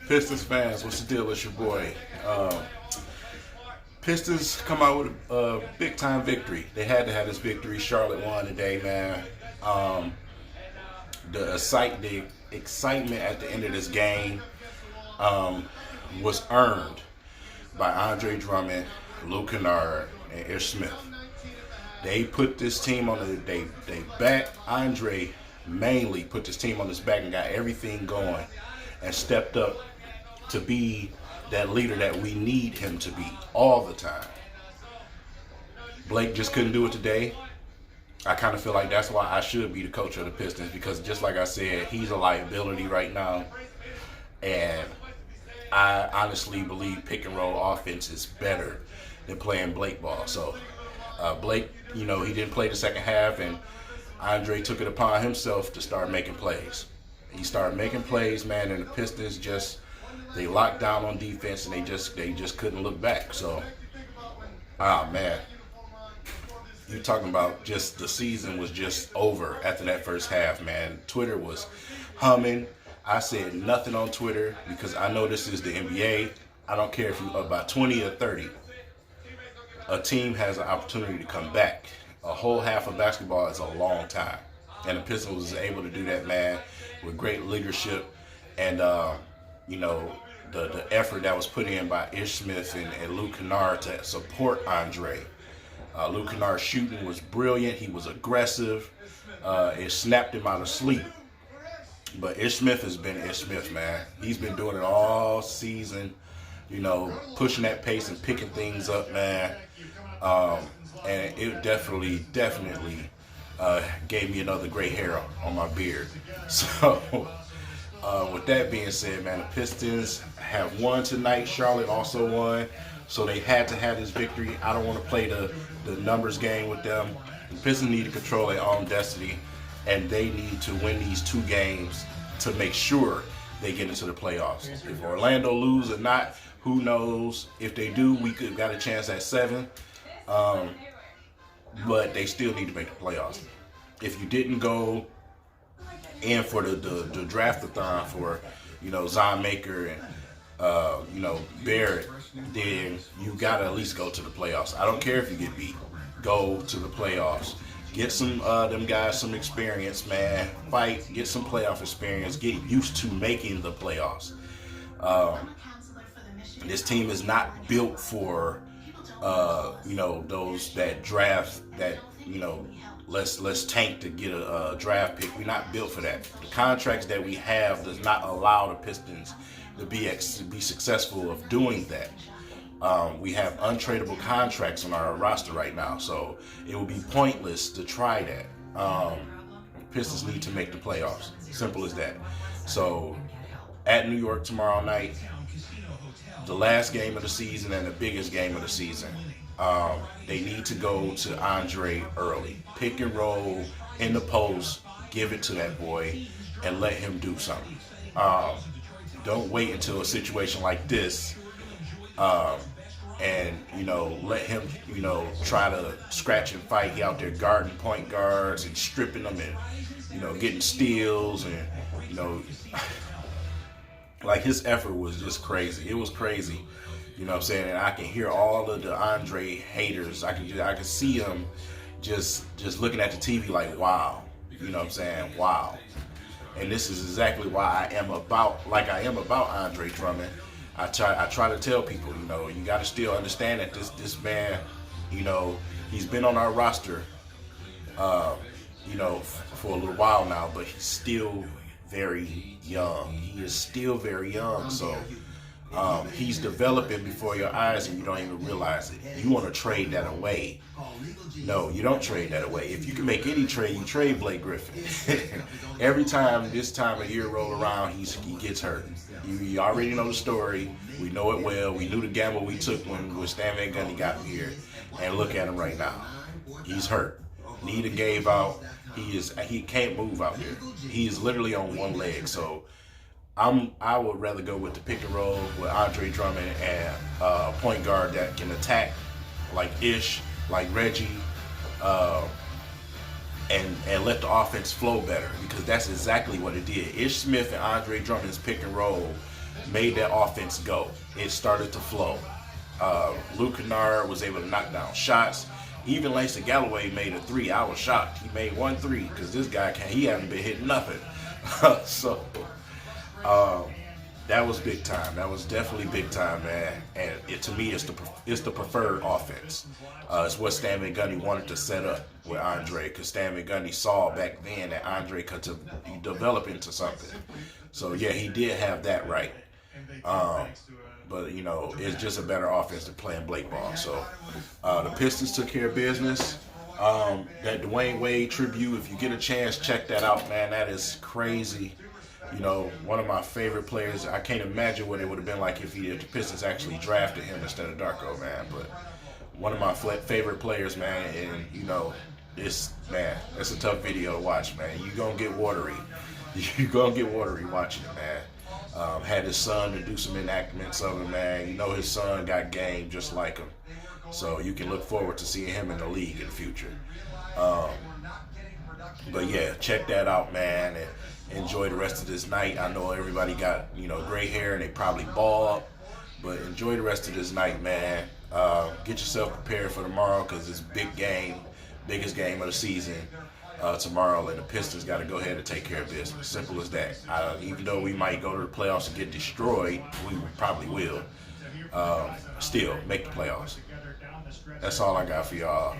Pistons fans, what's the deal? It's your boy. Pistons come out with a big time victory. They had to have this victory. Charlotte won today, man. The excitement at the end of this game was earned by Andre Drummond, Luke Kennard, and Ish Smith. They put this team on they back. Andre mainly put this team on his back and got everything going and stepped up to be that leader that we need him to be all the time. Blake just couldn't do it today. I kind of feel like that's why I should be the coach of the Pistons, because just like I said, he's a liability right now. And I honestly believe pick and roll offense is better than playing Blake ball. So Blake, he didn't play the second half, and Andre took it upon himself to start making plays. He started making plays, man, and the Pistons they locked down on defense, and they just couldn't look back. So, man, you talking about just the season was just over after that first half, man. Twitter was humming. I said nothing on Twitter because I know this is the NBA. I don't care if you're about 20 or 30. A team has an opportunity to come back. A whole half of basketball is a long time. And the Pistons was able to do that, man, with great leadership and, the effort that was put in by Ish Smith and Luke Kennard to support Andre. Luke Kennard's shooting was brilliant. He was aggressive. It snapped him out of sleep. But Ish Smith has been Ish Smith, man. He's been doing it all season, pushing that pace and picking things up, man. And it definitely gave me another gray hair on my beard. So, with that being said, man, the Pistons have won tonight. Charlotte also won. So they had to have this victory. I don't want to play the numbers game with them. The Pistons need to control their own destiny, and they need to win these two games to make sure they get into the playoffs. If Orlando lose or not, who knows? If they do, we could got a chance at 7. But they still need to make the playoffs. If you didn't go in for the draft-a-thon for, Zon Maker and, Barrett, then you got to at least go to the playoffs. I don't care if you get beat. Go to the playoffs. Get some them guys some experience, man. Fight. Get some playoff experience. Get used to making the playoffs. This team is not built for, those that draft that, let's tank to get a draft pick. We're not built for that. The contracts that we have does not allow the Pistons to be successful of doing that. We have untradeable contracts on our roster right now, so it would be pointless to try that. Pistons need to make the playoffs. Simple as that. So at New York tomorrow night, the last game of the season and the biggest game of the season. They need to go to Andre early. Pick and roll in the post, give it to that boy, and let him do something. Don't wait until a situation like this and, let him, try to scratch and fight. He out there guarding point guards and stripping them and, getting steals and, like his effort was just crazy. It was crazy. You know what I'm saying? And I can hear all of the Andre haters. I can see them just looking at the TV like, wow. You know what I'm saying? Wow. And this is exactly why I am about Andre Drummond. I try to tell people, you got to still understand that this man, he's been on our roster, for a little while now, but he's still very young. He is still very young. So he's developing before your eyes and you don't even realize it. You want to trade that away. No, you don't trade that away. If you can make any trade, you trade Blake Griffin. Every time this time of year roll around, he gets hurt. You already know the story. We know it well. We knew the gamble we took when Stan Van Gundy got here. And look at him right now. He's hurt. Neither gave out. He can't move out there. He is literally on one leg. So I would rather go with the pick and roll with Andre Drummond and a point guard that can attack like Ish, like Reggie, and let the offense flow better, because that's exactly what it did. Ish Smith and Andre Drummond's pick and roll made that offense go. It started to flow. Luke Kennard was able to knock down shots. Even Langston Galloway made a three. I was shocked. He made 1 3 because this guy he hadn't been hitting nothing. So that was big time. That was definitely big time, man. And to me, it's the preferred offense. It's what Stan Van Gundy wanted to set up with Andre, because Stan Van Gundy saw back then that Andre could develop into something. So yeah, he did have that right. But you know, it's just a better offense than playing Blake ball. So the Pistons took care of business. That Dwayne Wade tribute, if you get a chance, check that out, man. That is crazy. You know, one of my favorite players. I can't imagine what it would have been like if the Pistons actually drafted him instead of Darko, man. But one of my favorite players, man. And you know, it's a tough video to watch, man. You're gonna get watery. You're gonna get watery watching it, man. Had his son to do some enactments of it, man. You know, his son got game just like him, so you can look forward to seeing him in the league in the future. But yeah, check that out, man, and enjoy the rest of this night. I know everybody got, you know, gray hair and they probably bald, but enjoy the rest of this night, man. Get yourself prepared for tomorrow, because it's a big game, biggest game of the season. Tomorrow, and the Pistons got to go ahead and take care of business. Simple as that. Even though we might go to the playoffs and get destroyed, we probably will. Still make the playoffs. That's all I got for y'all.